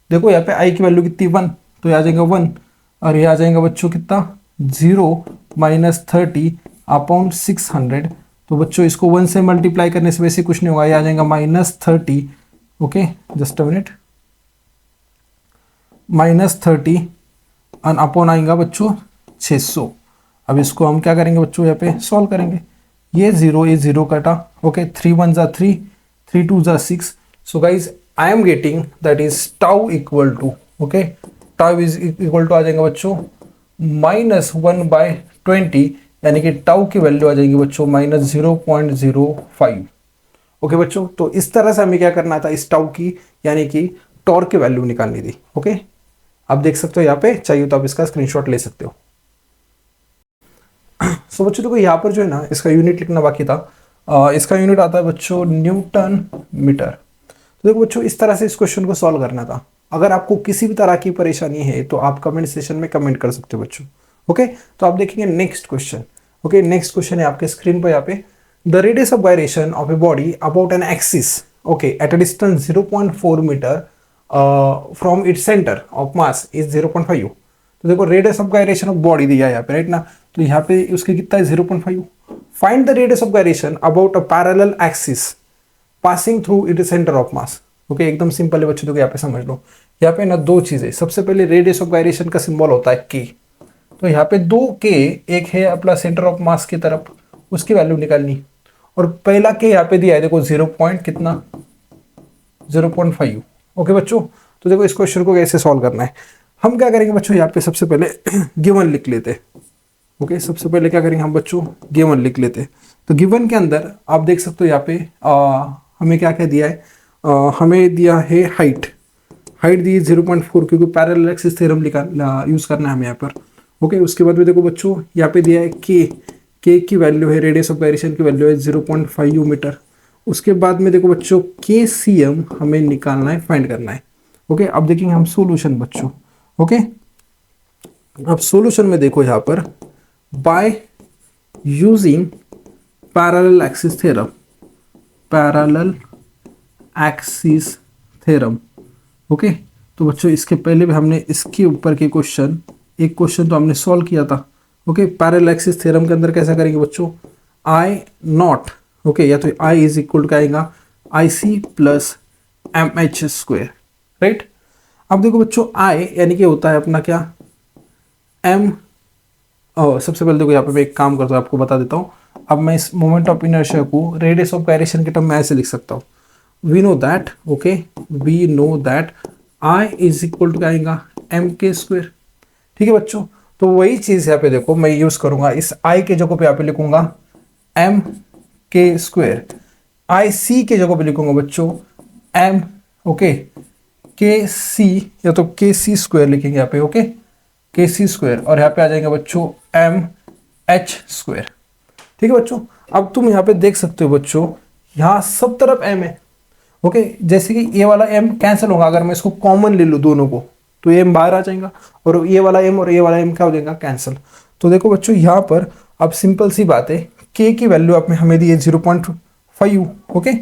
देखो यहाँ पे आई की वैल्यू कितनी 1, तो ये आ जाएगा 1, और ये आ जाएगा बच्चों कितना 0 माइनस 30 अपॉन 600। तो बच्चों इसको 1 से मल्टीप्लाई करने से वैसे कुछ नहीं होगा, ये आ जाएगा -30। ओके, जस्ट अ मिनट, -30 और अपॉन आएगा बच्चों 600। अब इसको हम क्या करेंगे बच्चों, यहाँ पे सॉल्व करेंगे। ये 0 कटा, ओके, 3 1 जा 3, 3 2 जा 6। So guys I am getting that is tau equal to, okay, tau is equal to आ जाएगा बच्चों -1/20, यानी कि टाउ की वैल्यू आ जाएगी बच्चों -0.05। ओके बच्चों, तो इस तरह से हमें क्या करना था, इस टाउ की यानी कि टॉर्क की वैल्यू निकालनी थी। ओके, आप देख सकते हो यहाँ पे, चाहिए तो आप इसका स्क्रीनशॉट ले सकते हो। सो बच्चों देखो यहाँ पर जो है ना, इसका यूनिट लिखना बाकी था। इसका यूनिट आता है बच्चों न्यूटन मीटर। तो देखो बच्चों इस तरह से इस क्वेश्चन को सॉल्व करना था। अगर आपको किसी भी तरह की परेशानी है तो आप कमेंट सेशन में कमेंट कर सकते हो बच्चों। ओके, तो आप देखेंगे next question. Okay, next question है आपके स्क्रीन पर यहाँ पे, the radius of gyration of a body about an axis, okay, at a distance 0.4 metre from its centre of mass is 0.5। तो देखो radius of gyration of body दिया है यहाँ पे, राइट ना, तो यहाँ पे उसके कितना है 0.5। Find the radius of gyration about a parallel axis passing through it centre of mass. Okay, एकदम सिंपल है बच्चों, तो यहाँ पे समझ लो। यहाँ पे ना दो चीजें, सबसे पहले रेडियस ऑफ गायरेशन का सिंबल होता है के, तो यहाँ पे 2k, एक है अपना सेंटर ऑफ मास की तरफ, उसकी वैल्यू निकालनी, और पहला के यहाँ पे दिया है देखो 0.5। ओके बच्चों, तो देखो इस क्वेश्चन को कैसे सॉल्व करना है। हम क्या करेंगे बच्चों, यहाँ पे सबसे पहले गिवन लिख लेते। ओके, सबसे पहले क्या करेंगे हम बच्चों, गिवन लिख लेते। तो गिवन के अंदर आप देख सकते हो यहाँ पे हमें क्या क्या दिया है, हमें दिया है हाइट दी 0.4, क्योंकि पैरेलल एक्सिस थ्योरम यूज करना है हमें यहाँ पर। ओके, उसके बाद में देखो बच्चों यहाँ पे दिया है के की वैल्यू है, रेडियस ऑफ गायरेशन की वैल्यू है 0.5 मीटर। उसके बाद में देखो बच्चों KCM हमें निकालना है, फाइंड करना है। ओके, अब देखेंगे हम सोल्यूशन बच्चों। ओके, अब सोल्यूशन में देखो यहाँ पर by using parallel axis theorem. Okay, तो बच्चों इसके पहले भी हमने इसके ऊपर के क्वेश्चन, एक क्वेश्चन तो हमने सॉल्व किया था। ओके, पैरेलल एक्सिस थ्योरम के अंदर कैसा करेंगे बच्चों, I0, ओके, या तो I इज इक्वल टू आएगा IC प्लस MH², राइट। अब देखो बच्चों I यानी कि होता है अपना क्या M, सबसे पहले देखो यहाँ पे मैं एक काम करता हूँ, आपको बता देता हूँ। अब मैं इस मोमेंट ऑफ इनर्शिया को रेडियस ऑफ गायरेशन के टर्म में ऐसे लिख सकता हूँ, we know that I is equal to क्या आएगा MK²। ठीक है बच्चों, तो वही चीज यहाँ पे देखो मैं यूज करूंगा, इस I के जगह पे यहाँ पे लिखूंगा MK², IC के जगह पे लिखूंगा बच्चों M, ओके, KC या तो KC² लिखेंगे यहाँ पे। ओके, KC², और यहाँ पे आ जाएगा बच्चों MH²। ठीक है बच्चों, अब तुम यहाँ पे देख सकते हो बच्चों, यहाँ सब तरफ M है। ओके, जैसे कि ये वाला M कैंसिल होगा, अगर मैं इसको कॉमन ले लूँ दोनों को, तो ये M बाहर आ जाएगा, और ये वाला M और ये वाला M क्या हो जाएगा, कैंसिल। तो देखो बच्चों यहाँ पर अब सिंपल सी बात है, K की वैल्यू आपने हमें दी है 0.5। ओके,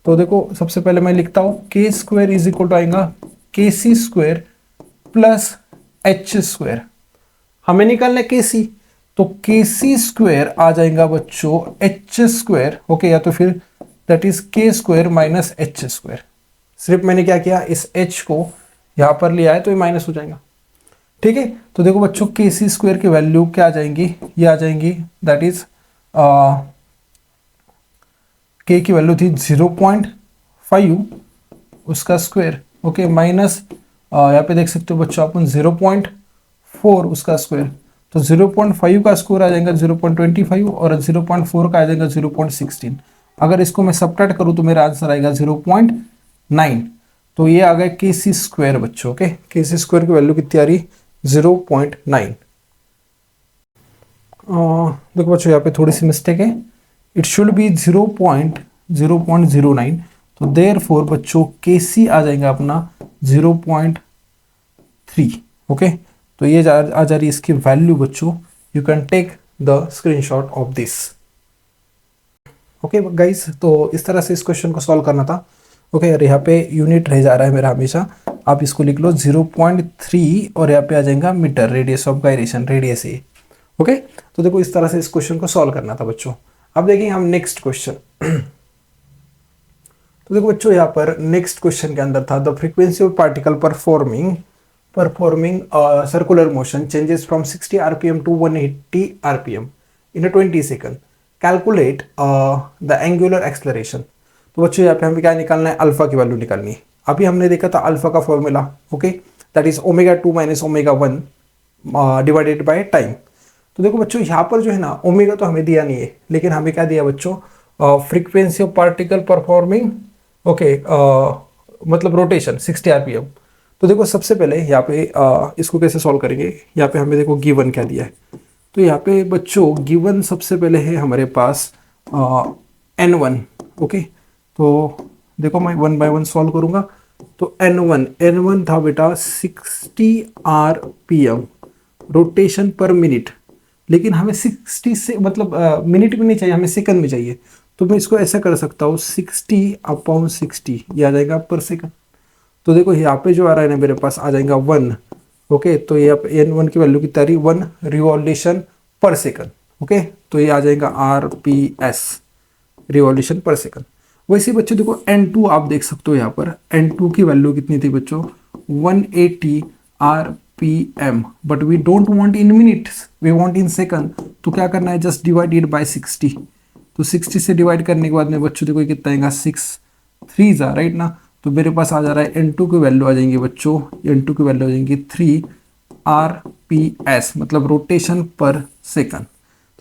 तो देखो सबसे पहले मैं लिखता हूँ K² इज इक्वल टू आएगा KC² प्लस H²। हमें निकालना है KC, तो KC² आ जाएगा बच्चों H²। ओके, या तो फिर that is K² minus H²। सिर्फ मैंने क्या किया, इस H को यहां पर लिया है तो ये माइनस हो जाएगा। ठीक है, तो देखो बच्चों KC² की वैल्यू क्या आ जाएंगी, ये आ जाएंगी दैट इज K की वैल्यू थी 0.5 उसका स्क्वायर। ओके, माइनस यहाँ पे देख सकते हो बच्चों अपन 0.4 उसका स्क्वायर, तो 0.5 का स्क्वायर आ जाएगा 0.25 और 0.4 का आ जाएगा 0.16। अगर इसको मैं सबट्रैक्ट करूं तो मेरा आंसर आएगा 0.9। तो ये आ गया KC² बच्चों। ओके, KC² की वैल्यू कितनी आ रही, 0.9। देखो बच्चों यहाँ पे थोड़ी सी मिस्टेक है, इट शुड बी 0.09। तो देयरफॉर बच्चों KC आ जाएगा अपना 0.3। ओके, तो ये आ जा रही है इसकी वैल्यू बच्चों। You can take the screenshot of this. Okay guys, तो इस तरह से इस क्वेश्चन को सॉल्व करना था। ओके, और यहाँ पे यूनिट रह जा रहा है मेरा हमेशा, आप इसको लिख लो 0.3 और यहाँ पे आ जाएगा metre, radius of gyration, radius a. Okay, तो देखो इस तरह से इस क्वेश्चन को सॉल्व करना था बच्चों। अब देखेंगे हम नेक्स्ट क्वेश्चन। तो देखो बच्चों, यहाँ पर नेक्स्ट क्वेश्चन के अंदर था the frequency of particle performing circular motion changes from 60 RPM to 180 RPM in 20 second, calculate the angular acceleration. तो बच्चों यहाँ पे हमें क्या निकालना है, अल्फा की वैल्यू निकालनी है। अभी हमने देखा था अल्फा का formula, okay, that is ω2 minus ω1 divided by time. तो देखो बच्चों, यहाँ पर जो है ना, ओमेगा तो हमें दिया नहीं है, लेकिन हमें क्या दिया बच्चों, frequency of particle performing, okay, मतलब रोटेशन 60 आरपीएम। तो देखो सबसे पहले यहाँ पे इसको कैसे सॉल्व करेंगे। यहाँ पे हमें देखो गिवन क्या दिया है। तो यहाँ पे बच्चों गिवन सबसे पहले है हमारे पास N1। ओके, तो देखो मैं 1 बाय 1 सॉल्व करूँगा। तो N1 था बेटा 60 आरपीएम रोटेशन पर मिनट, लेकिन हमें 60 से मतलब मिनट में नहीं चाहिए, हमें सेकंड में चाहिए। तो मैं इसको ऐसा कर सकता हूँ 60/60, ये आ जाएगा पर सेकंड। तो देखो यहाँ पे जो आ रहा है ना मेरे पास आ जाएगा 1। ओके, तो यहाँ पे N1 की वैल्यू कितना रही, 1 रिवॉल्यूशन पर सेकंड। ओके, तो ये आ जाएगा RPS, रिवॉल्यूशन पर सेकंड। वैसे बच्चों देखो N2 आप देख सकते हो, यहाँ पर N2 की वैल्यू कितनी थी बच्चों, 180 RPM, but we don't want in minutes, we want in second. तो क्या करना है, जस्ट डिवाइडेड बाय 60। तो 60 से डिवाइड करने के बाद में बच्चों देखो कितना आएगा, 6 3 राइट ना। तो मेरे पास आ जा रहा है N2 की वैल्यू आ जाएंगी बच्चों, N2 की वैल्यू आ जाएंगी 3 RPS, मतलब रोटेशन पर सेकंड।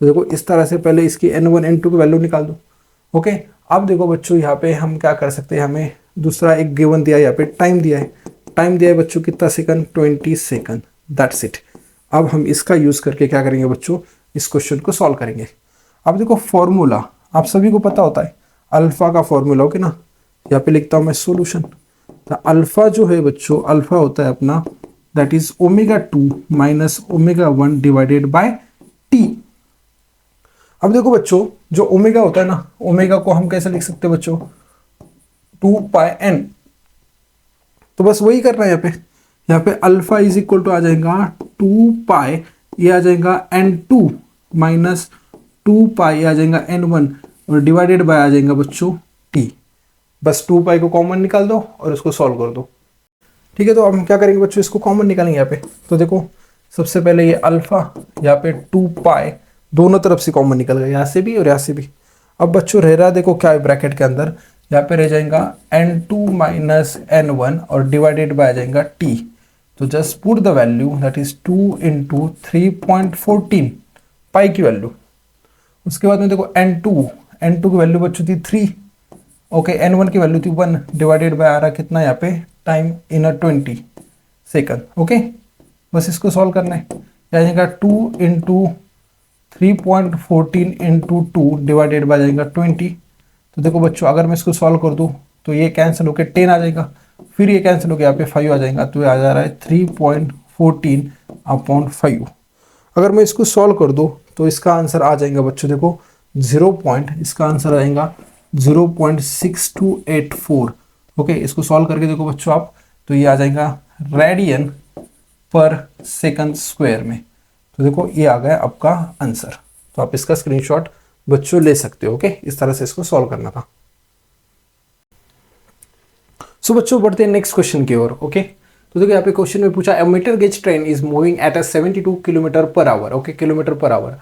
तो देखो इस तरह से पहले इसकी N1 N2 की वैल्यू निकाल दो। ओके, अब देखो बच्चों यहाँ पे हम क्या कर सकते हैं, हमें दूसरा एक गिवन दिया है, यहाँ पे टाइम दिया है। टाइम दिया है बच्चों कितना सेकंड, 20 सेकंड, दैट्स इट। अब हम इसका यूज करके क्या करेंगे बच्चों, इस क्वेश्चन को सॉल्व करेंगे। अब देखो फॉर्मूला आप सभी को पता होता है, अल्फा का फॉर्मूला, ओके ना। यहाँ पे लिखता हूं मैं सोल्यूशन। तो अल्फा जो है बच्चों, अल्फा होता है अपना that is ω2 minus ω1 divided by T. अब देखो बच्चों, जो ओमेगा होता है ना, ओमेगा को हम कैसे लिख सकते हैं बच्चों, 2πn। तो बस वही करना है यहाँ पे अल्फा इज इक्वल टू आ जाएगा 2π, ये आ जाएगा N2 माइनस 2π आ जाएगा N1 और डिवाइडेड बाय आ जाएगा बच्चों t। बस 2π को कॉमन निकाल दो और इसको सॉल्व कर दो। ठीक है, तो अब हम क्या करेंगे बच्चों, इसको कॉमन निकालेंगे यहाँ पे। तो देखो सबसे पहले ये अल्फा, यहाँ पे 2π दोनों तरफ से कॉमन निकल गया, यहाँ से भी और यहाँ से भी। अब बच्चों रह रहा देखो क्या है ब्रैकेट के अंदर, यहाँ पे रह जाएगा N2 माइनस N1 और डिवाइडेड बाय आ जाएगा t। तो just put the value that is 2 × 3.14 पाई की वैल्यू। उसके बाद में देखो N2 की वैल्यू बच्चों थी 3। ओके, N1 की वैल्यू थी 1 डिवाइडेड बाय आ रहा कितना यहाँ पे, टाइम इन 20 सेकंड। ओके, बस इसको सॉल्व करना है। आ जाएगा 2 × 3.14 × 2 डिवाइडेड बाय जाएगा 20। तो देखो बच्चों अगर मैं इसको सॉल्व कर दूं तो ये कैंसिल होकर 10 आ जाएगा, फिर ये कैंसिल होकर यहाँ पे 5 आ जाएगा। तो ये आ जा रहा है 3.14/5। अगर मैं इसको सॉल्व कर दूं तो इसका आंसर आ जाएगा बच्चों देखो इसका आंसर आ जाएगा 0.6284। ओके, इसको सॉल्व करके देखो बच्चों आप, तो ये आ जाएगा रेडियन पर सेकंड स्क्वायर में। तो देखो ये आ गया आपका आंसर। तो आप इसका स्क्रीनशॉट बच्चों ले सकते हो। ओके, इस तरह से इसको सॉल्व करना था। सो बच्चों बढ़ते हैं नेक्स्ट क्वेश्चन की ओर। ओके, तो देखो यहाँ पे क्वेश्चन में पूछा, a meter gauge train is moving at a 72 km/h, okay, km/h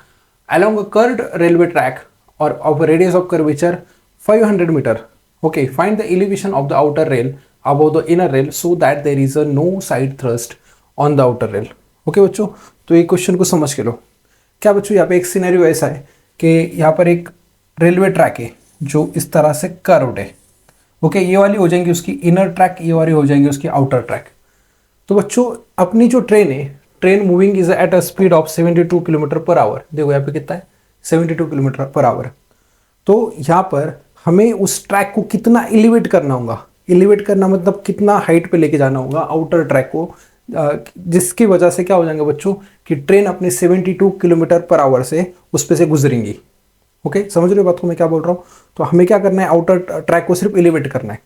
along a curved railway track or of a radius of curvature 500 meter. Okay, find the elevation of the outer rail above the inner rail so that there is a no side thrust on the outer rail. Okay बच्चों, तो ये question को समझ के लो। क्या बच्चों, यहाँ पे एक सिनेरियो ऐसा है कि यहाँ पर एक रेलवे ट्रैक है जो इस तरह से कर्व्ड है। ओके, ये वाली हो जाएंगी उसकी इनर ट्रैक, ये वाली हो जाएंगी उसकी आउटर ट्रैक। तो बच्चों अपनी जो ट्रेन है, train moving is eight a speed of 72 km/h। देखो यहाँ पे कितना है, 72 km/h। तो यहाँ पर हमें उस ट्रैक को कितना एलिवेट करना होगा, एलिवेट करना मतलब कितना हाइट पे लेके जाना होगा आउटर ट्रैक को, जिसकी वजह से क्या हो जाएगा बच्चों कि ट्रेन अपने 72 किलोमीटर पर आवर से उस पे से गुजरेंगी। ओके, समझ रहे हो बात को मैं क्या बोल रहा हूँ। तो हमें क्या करना है, आउटर ट्रैक को सिर्फ एलिवेट करना है।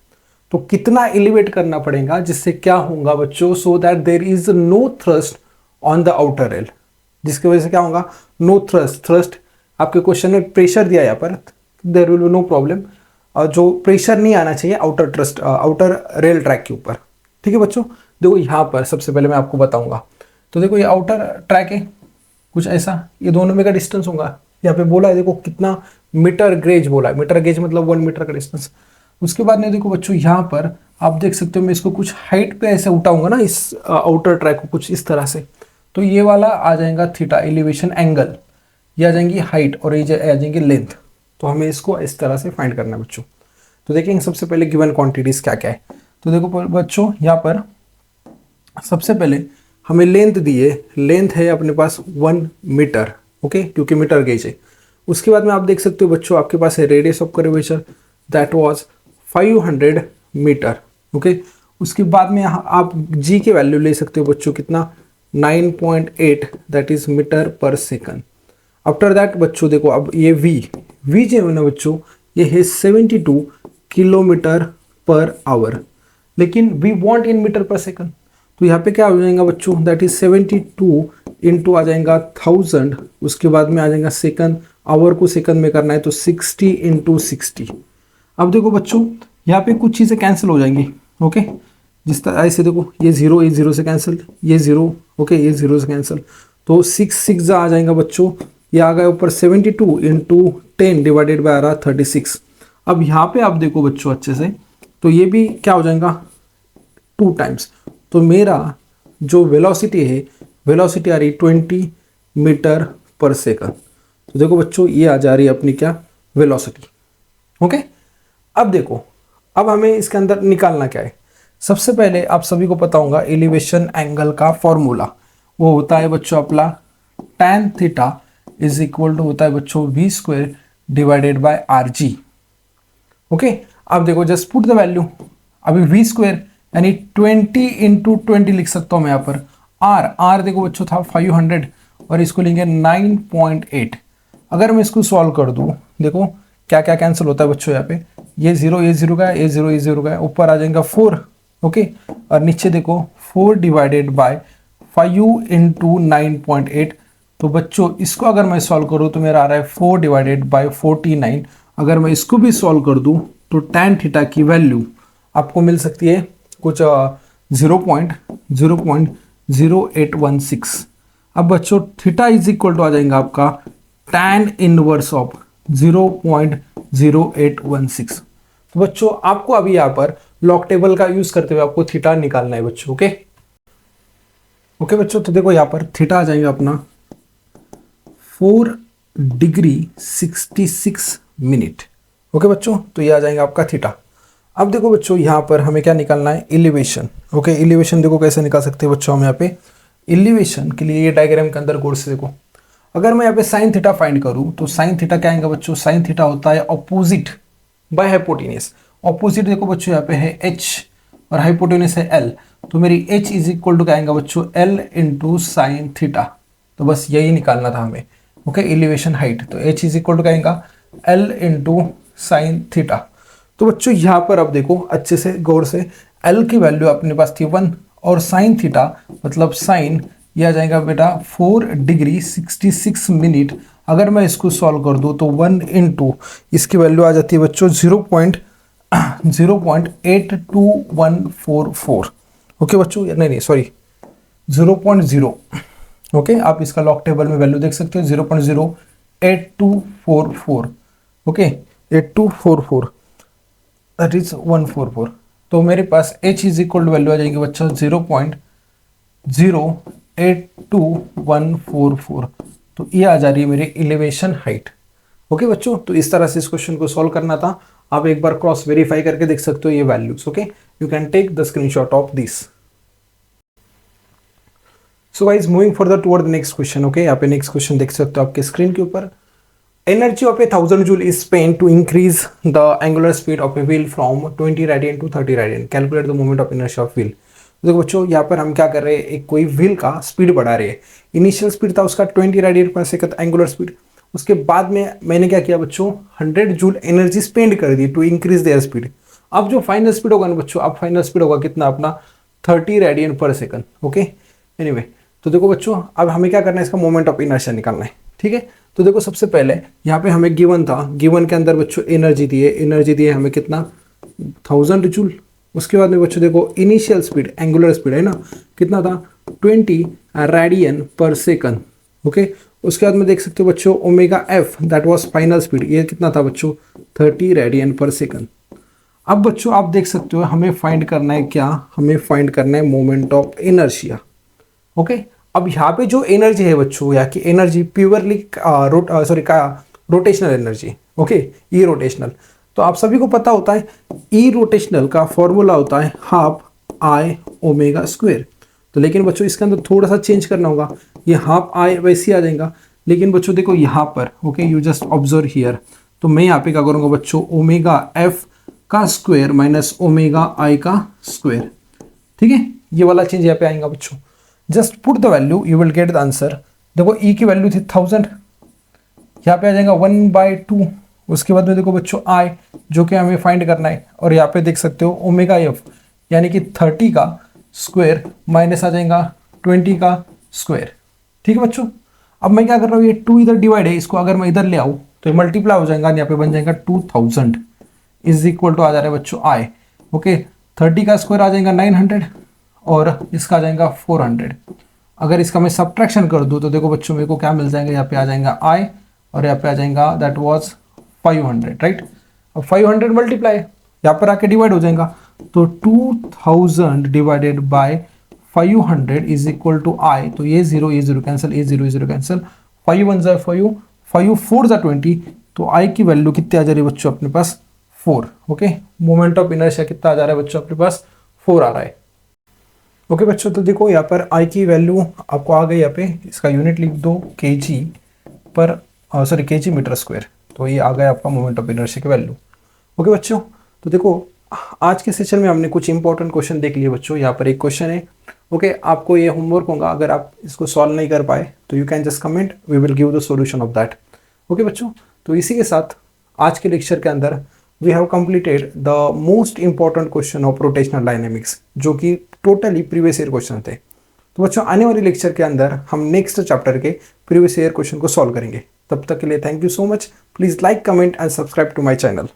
तो कितना एलिवेट करना पड़ेगा जिससे क्या होगा बच्चों, so that there is no thrust on the outer rail, जिसकी वजह से क्या होगा, नो थ्रस्ट। थ्रस्ट आपके क्वेश्चन में प्रेशर दिया यहाँ पर, there will be no problem, और जो प्रेशर नहीं आना चाहिए आउटर रेल ट्रैक के ऊपर। ठीक है बच्चों, देखो यहाँ पर सबसे पहले मैं आपको बताऊंगा। तो देखो ये आउटर ट्रैक है कुछ ऐसा, ये दोनों में का डिस्टेंस होगा, यहाँ पे बोला है देखो कितना मीटर गेज बोला है, मीटर गेज मतलब 1 मीटर का डिस्टेंस। उसके बाद में देखो बच्चों यहाँ पर आप देख सकते हो, मैं इसको कुछ हाइट पे ऐसे उठाऊंगा ना इस आउटर ट्रैक को कुछ इस तरह से, तो ये वाला आ जाएगा थीटा एलिवेशन एंगल, ये आ जाएंगी हाइट और ये आ जाएंगी लेंथ। तो हमें इसको इस तरह से फाइंड करना है बच्चों। तो देखेंगे सबसे पहले गिवन क्वांटिटीज क्या क्या है। तो देखो बच्चों यहाँ पर सबसे पहले हमें लेंथ दी है, लेंथ है अपने पास 1 मीटर, ओके, क्योंकि मीटर गेज है। उसके बाद में आप देख सकते हो बच्चों आपके पास है radius of curvature, that was 500 metre, okay. उसके बाद में आप जी की वैल्यू ले सकते हो बच्चों कितना, 9.8, दैट इज मीटर पर सेकंड। आफ्टर दैट बच्चों देखो अब ये वी जो है ना बच्चों, ये है 72 किलोमीटर पर आवर, लेकिन वी वांट इन मीटर पर सेकंड। तो यहाँ पे क्या हो जाएगा बच्चों, दैट इज 72 इंटू आ जाएगा 1000, उसके बाद में आ जाएगा सेकंड, आवर को सेकंड में करना है तो 60 इंटू 60। अब देखो बच्चों यहाँ पे कुछ चीज़ें कैंसिल हो जाएंगी, ओके, जिस तरह ऐसे देखो ये जीरो से कैंसिल, ये जीरो, ओके, ये जीरो से कैंसिल, तो 6 आ जाएगा बच्चों, ये आ गया ऊपर 72 इंटू 10 डिवाइडेड बाय आ रहा 36। अब यहाँ पे आप देखो बच्चों अच्छे से, तो ये भी क्या हो जाएगा 2 टाइम्स, तो मेरा जो वेलोसिटी है, वेलोसिटी आ रही 20 मीटर पर सेकंड। तो देखो बच्चों ये आ जा रही है अपनी क्या, वेलोसिटी, ओके। अब देखो अब हमें इसके अंदर निकालना क्या है। सबसे पहले आप सभी को पता होगा एलिवेशन एंगल का फॉर्मूला, वो होता है बच्चों अपना tan theta is equal to होता है बच्चों v² divided by rg, okay. अब देखो जस्ट पुट द वैल्यू, अभी v² यानी 20 इंटू 20 लिख सकता हूं मैं यहाँ पर। r देखो बच्चों था 500 और इसको लेंगे 9.8। अगर मैं इसको सॉल्व कर दूं, देखो क्या क्या कैंसिल होता है बच्चों, यहाँ पे ये जीरो का है, ये जीरो का है, ऊपर आ जाएगा 4, ओके, और नीचे देखो 4 डिवाइडेड बाय 5 इंटू 9.8। तो बच्चों इसको अगर मैं सॉल्व करूं तो मेरा आ रहा है 4 डिवाइडेड बाय 49। अगर मैं इसको भी सॉल्व कर दूं तो tan थीटा की वैल्यू आपको मिल सकती है कुछ 0.0816। अब बच्चों थीटा इज इक्वल टू आ जाएगा आपका tan इनवर्स ऑफ 0.0816। तो बच्चों आपको अभी यहाँ पर लॉग टेबल का यूज करते हुए आपको थीटा निकालना है बच्चों, ओके ओके बच्चों। तो देखो यहाँ पर थीटा आ जाएगा अपना 4 डिग्री 66 मिनट, ओके बच्चों। तो ये आ जाएगा आपका थीटा। अब देखो बच्चों यहाँ पर हमें क्या निकालना है, एलिवेशन, ओके। एलिवेशन देखो कैसे निकाल सकते हैं बच्चों हम यहाँ पे, एलिवेशन के लिए ये डायग्राम के अंदर गौर से देखो, अगर मैं यहाँ पे साइन थीटा फाइंड करूँ तो साइन थीटा क्या आएगा बच्चों, साइन थीटा होता है ऑपोजिट बाय हाइपोटेन्यूस। ऑपोजिट देखो बच्चों यहाँ पे है h और हाइपोटेन्यूस है l, तो मेरी h इज इक्वल टू क्या आएगा बच्चों, l इंटू साइन थीटा। तो बस यही निकालना था हमें, ओके, एलिवेशन हाइट। तो h इज इक्वल टू क्या आएगा, l इंटू साइन थीटा। तो बच्चों यहाँ पर अब देखो अच्छे से गौर से, l की वैल्यू अपने पास थी 1 और साइन थीटा मतलब साइन ये आ जाएगा बेटा 4 डिग्री 66 मिनट। अगर मैं इसको सॉल्व कर दूं तो 1 इंटू इसकी वैल्यू आ जाती है बच्चों 0.08144, ओके बच्चों, नहीं सॉरी 0.0, ओके। आप इसका लॉग टेबल में वैल्यू देख सकते हो 0.08244, ओके, 8244 दैट इज 144। तो मेरे पास h is equal to value आ जाएगी बच्चों 0.082144। तो ये आ जा रही है मेरी एलिवेशन हाइट, ओके बच्चों। तो इस तरह से इस क्वेश्चन को सॉल्व करना था। आप एक बार क्रॉस वेरीफाई करके देख सकते हो ये values, okay. You can take the screenshot of this. So guys moving further toward the next question, okay. यहाँ पे नेक्स्ट क्वेश्चन देख सकते हो आपके स्क्रीन के ऊपर। energy of a 1000 joule is spent to increase the angular speed of a wheel from 20 radian to 30 radian. Calculate the moment of inertia of wheel. देखो बच्चों यहाँ पर हम क्या कर रहे हैं, एक कोई व्हील का स्पीड बढ़ा रहे हैं. इनिशियल स्पीड था उसका 20 radian per second angular speed. उसके बाद में मैंने क्या किया बच्चों, 100 जूल एनर्जी स्पेंड कर दी टू इंक्रीज देयर स्पीड. अब जो फाइनल स्पीड होगा ना बच्चों, अब फाइनल स्पीड होगा कितना अपना 30 radian per second. Okay anyway, तो देखो बच्चों अब हमें क्या करना है, इसका मोमेंट ऑफ इनर्शिया निकालना है. ठीक है, तो देखो सबसे पहले यहाँ पे हमें गिवन था, गिवन के अंदर बच्चों एनर्जी दी है हमें कितना 1000 जूल. उसके बाद में बच्चों देखो इनिशियल स्पीड एंगुलर स्पीड है ना कितना था 20 रेडियन पर सेकंड. ओके, उसके बाद में देख सकते हो बच्चों omega F that was final speed, ये कितना था बच्चों 30 रेडियन पर सेकंड. अब बच्चों आप देख सकते हो हमें फाइंड करना है क्या, हमें फाइंड करना है मोमेंट ऑफ इनर्शिया. ओके, अब यहाँ पे जो एनर्जी है बच्चों, यहाँ की energy purely rotational energy. Okay, E rotational. तो आप सभी को पता होता है ई रोटेशनल का फॉर्मूला होता है हाफ आई ओमेगा स्क्वायर. तो लेकिन बच्चों इसके अंदर थोड़ा सा चेंज करना होगा, ये हाफ आई वैसे ही आ जाएगा. लेकिन बच्चों देखो यहाँ पर okay, you just observe here, तो मैं यहाँ पे क्या करूँगा बच्चों ओमेगा एफ का स्क्वायर माइनस ओमेगा आई का स्क्वायर. ठीक है, ये वाला चेंज यहाँ पे आएगा बच्चों. Just put the value you will get the answer. देखो ई की वैल्यू थी 1000, यहाँ पे आ जाएगा 1/2. उसके बाद में देखो बच्चों आई जो कि हमें फाइंड करना है, और यहाँ पे देख सकते हो ओमेगा एफ यानी कि 30 का स्क्वायर माइनस आ जाएगा 20 का स्क्वायर. ठीक है बच्चों, अब मैं क्या कर रहा हूँ, ये 2 इधर डिवाइड है, इसको अगर मैं इधर ले आऊँ तो ये मल्टीप्लाई हो जाएगा, यहाँ पे बन जाएगा 2000 इज इक्वल टू आ जा रहा है बच्चों आई. ओके, 30 का स्क्वायर आ जाएगा 900 और इसका आ जाएगा 400. अगर इसका मैं सब्ट्रैक्शन कर दूँ तो देखो बच्चों मेरे को क्या मिल जाएगा, यहाँ पे आ जाएगा आई और यहाँ पे आ जाएगा दैट वाज 500. राइट, अब 500 मल्टीप्लाई यहाँ पर आके डिवाइड हो जाएगा, तो 2000 divided by 500 is equal to I. तो ये जीरो कैंसिल, ये जीरो कैंसिल, 5 1 जा 5, 5 4 जा 20. तो आई की वैल्यू कितनी आ जा रही है बच्चों अपने पास 4. ओके, मोमेंट ऑफ इनर्शिया कितना आ जा रहा है बच्चों अपने पास 4 आ रहा है. ओके बच्चों, तो देखो यहाँ पर आई की वैल्यू आपको आ गई, यहाँ पे इसका यूनिट लिख दो केजी पर केजी मीटर स्क्वायर. तो ये आ गया आपका मोमेंट ऑफ इनर्शिया की वैल्यू. ओके बच्चों, तो देखो आज के सेशन में हमने कुछ इंपॉर्टेंट क्वेश्चन देख लिए बच्चों. यहाँ पर एक क्वेश्चन है. ओके, आपको ये होमवर्क होगा, अगर आप इसको सॉल्व नहीं कर पाए तो you can just comment, we will give the solution of that. Okay बच्चों, तो इसी के साथ आज के लेक्चर के अंदर we have completed the most important question of rotational dynamics, जो कि टोटली प्रीवियस ईयर क्वेश्चन थे. तो बच्चों आने वाले लेक्चर के अंदर हम नेक्स्ट चैप्टर के प्रीवियस ईयर क्वेश्चन को सॉल्व करेंगे. तब तक के लिए thank you so much. Please like, comment and subscribe to my channel.